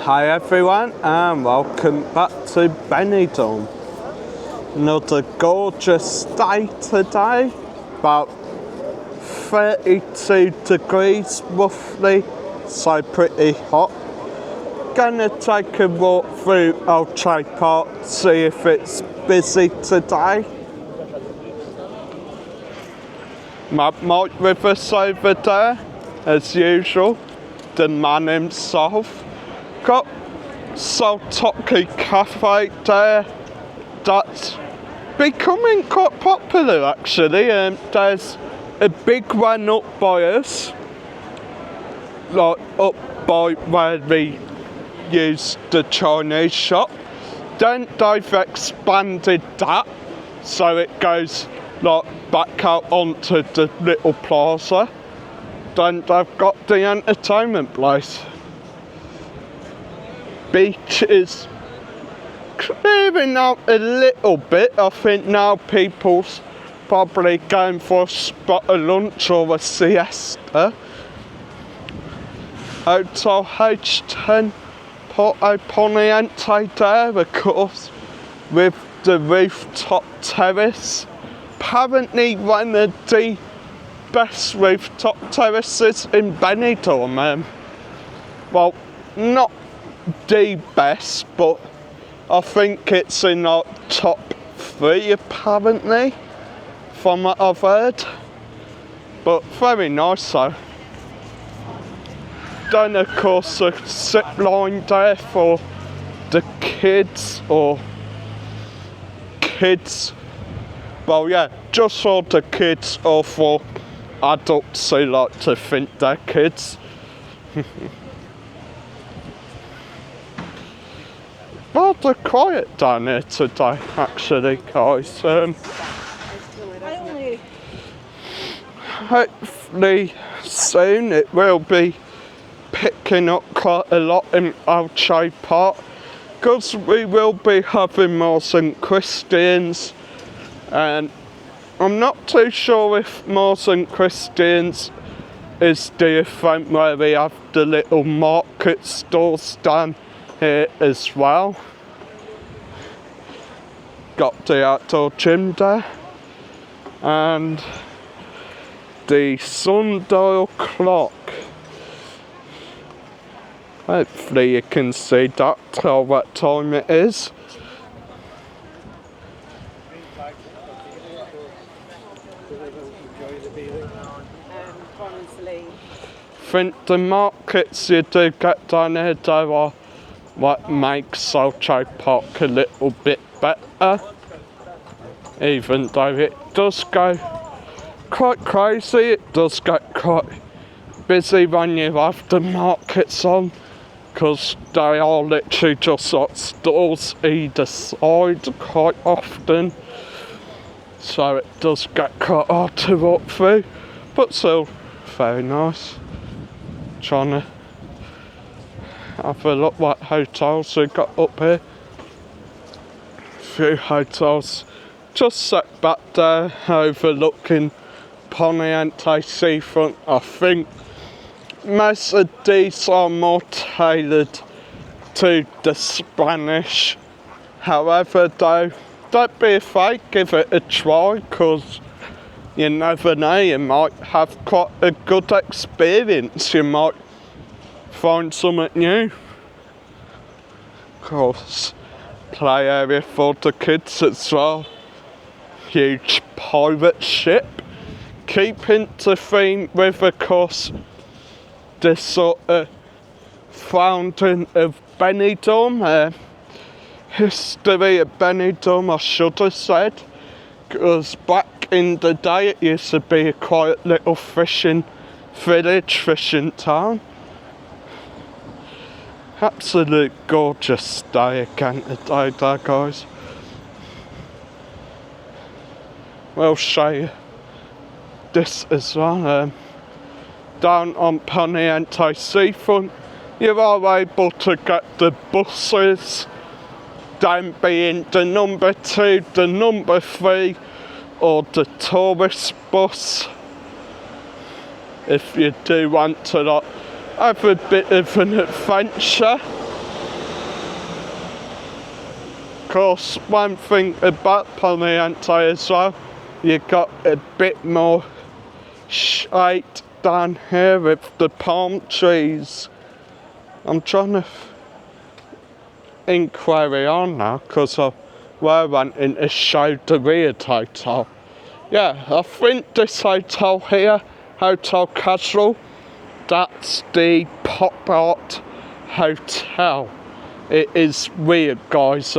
Hi everyone and welcome back to Benidorm. Another gorgeous day today, about 32 degrees roughly, so pretty hot. Gonna take a walk through Old Town Park, see if it's busy today. Mike with us over there, as usual, the man himself. Got Saltoki Cafe there, that's becoming quite popular actually. There's a big one up by us, like up by where we use the Chinese shop. Then they've expanded that so it goes like back out onto the little plaza. Then they've got the entertainment place. Beach is clearing out a little bit. I think now people's probably going for a spot of lunch or a siesta. Hotel H10 Porto Poniente there, of course, with the rooftop terrace. Apparently one of the best rooftop terraces in Benidorm. Well, not the best, but I think it's in our top 3 apparently, from what I've heard. But very nice though. Then of course a zip line there for the kids, well yeah, just for the kids or for adults who like to think they're kids. Rather quiet down here today actually, guys. Hopefully soon it will be picking up quite a lot in Old Town Park, because we will be having more St Christians, and I'm not too sure if more St Christians is the event where we have the little market stores down here as well. Got the outdoor gym there and the sundial clock. Hopefully you can see that, tell what time it is. I think the markets you do get down here though are what makes Old Town Park a little bit better, even though it does go quite crazy, it does get quite busy when you have the markets on, because they are literally just like stores either side quite often, so it does get quite hard to walk through, but still very nice. Trying to have a look what hotels we got up here. A few hotels just set back there overlooking Poniente seafront. I think most of these are more tailored to the Spanish. However though, don't be afraid, give it a try, because you never know, you might have quite a good experience, you might find something new. Of course, play area for the kids as well. Huge pirate ship. Keeping the theme with, of course, the sort of founding of Benidorm. History of Benidorm, I should have said, because back in the day it used to be a quiet little fishing village, fishing town. Absolute gorgeous day again today there, guys. We'll show you this as well. Down on Poniente seafront you are able to get the buses, down being the number 2, the number 3 or the tourist bus, if you do want to like have a bit of an adventure. course, one thing about Poniente as well, you got a bit more shade down here with the palm trees. I'm trying to inquiry on now because we're wanting to show the weird hotel. Yeah, I think this hotel here, Hotel Casual, that's the pop art hotel. It is weird, guys.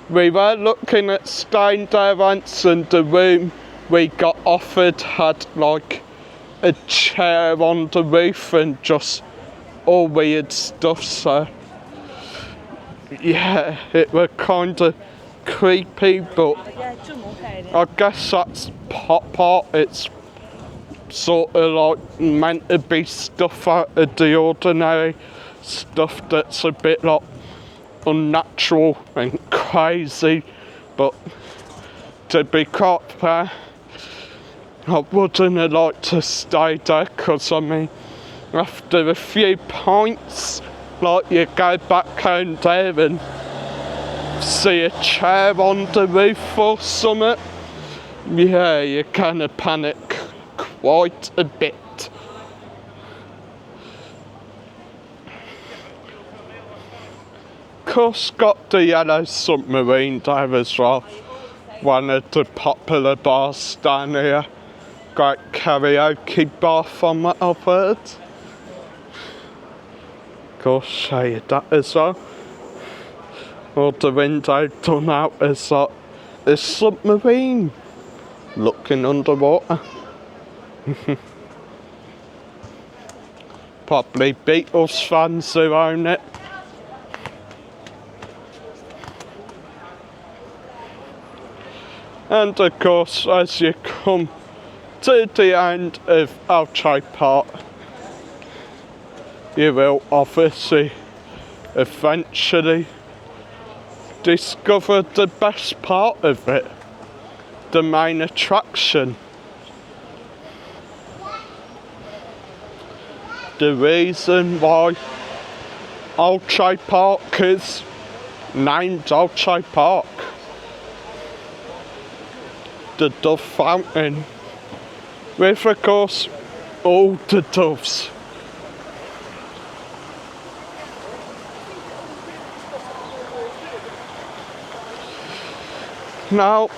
We were looking at staying there once, and the room we got offered had like a chair on the roof and just all weird stuff, so yeah, it were kind of creepy, but I guess that's pop art. It's sort of like meant to be stuff out of the ordinary, stuff that's a bit like unnatural and crazy, but to be quite fair, I wouldn't have liked to stay there, because I mean, after a few pints, like you go back home there and see a chair on the roof or something, yeah, you kind of panic quite a bit. Of course, got the Yellow Submarine there as well, one of the popular bars down here. Great karaoke bar from what I've heard. Of course, show you that as well. Or the window done out as like a submarine looking underwater. Probably Beatles fans who own it. And of course, as you come to the end of Elche Park, you will obviously eventually discover the best part of it, the main attraction. The reason why Elche Park is named Elche Park. The Dove Fountain, with of course all the doves. Now,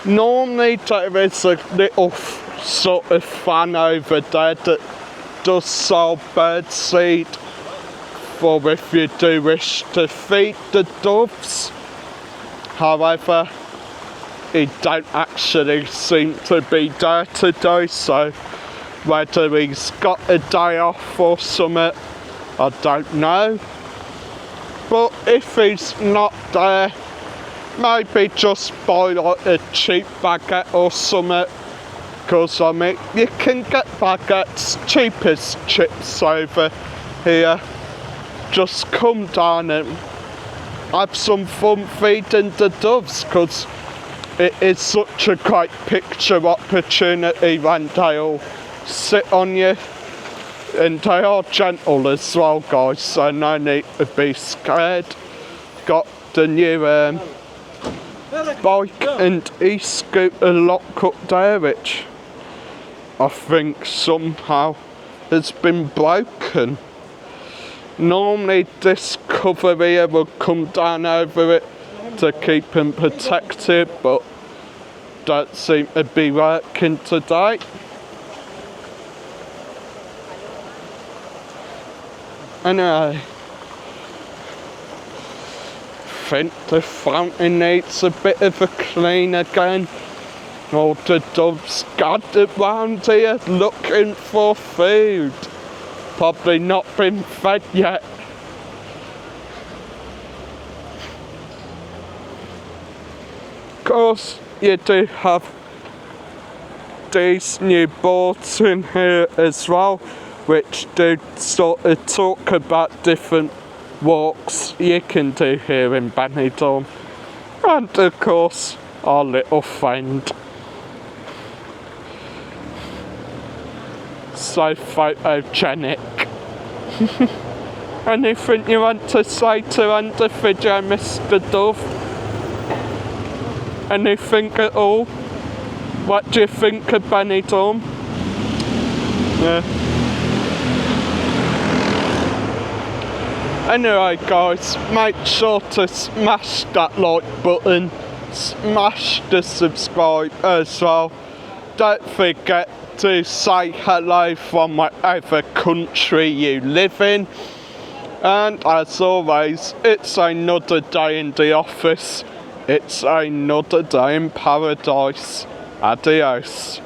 normally there is a little sort of fan over there that does sell birdseed for if you do wish to feed the doves. However, he don't actually seem to be there today, so whether he's got a day off or something, I don't know. But if he's not there, maybe just buy like a cheap baguette or something, because I mean, you can get baguettes cheap as chips over here. Just come down and have some fun feeding the doves, because it is such a great picture opportunity when they all sit on you, and they are gentle as well, guys, so no need to be scared. Got the new bike and e-scooter lock up there, which I think somehow has been broken. Normally this cover here would come down over it to keep him protected, but don't seem to be working today. Anyway, I think the fountain needs a bit of a clean again. All the doves gathered round here looking for food. Probably not been fed yet. Of course, you do have these new boards in here as well, which do sort of talk about different walks you can do here in Benidorm. And of course, our little friend. So photogenic. Anything you want to say to end the video, Mr. Dove? Anything at all? What do you think of Benidorm? Yeah. Anyway guys, make sure to smash that like button, smash the subscribe as well. Don't forget to say hello from whatever country you live in. And as always, it's another day in the office. It's another day in paradise. Adios.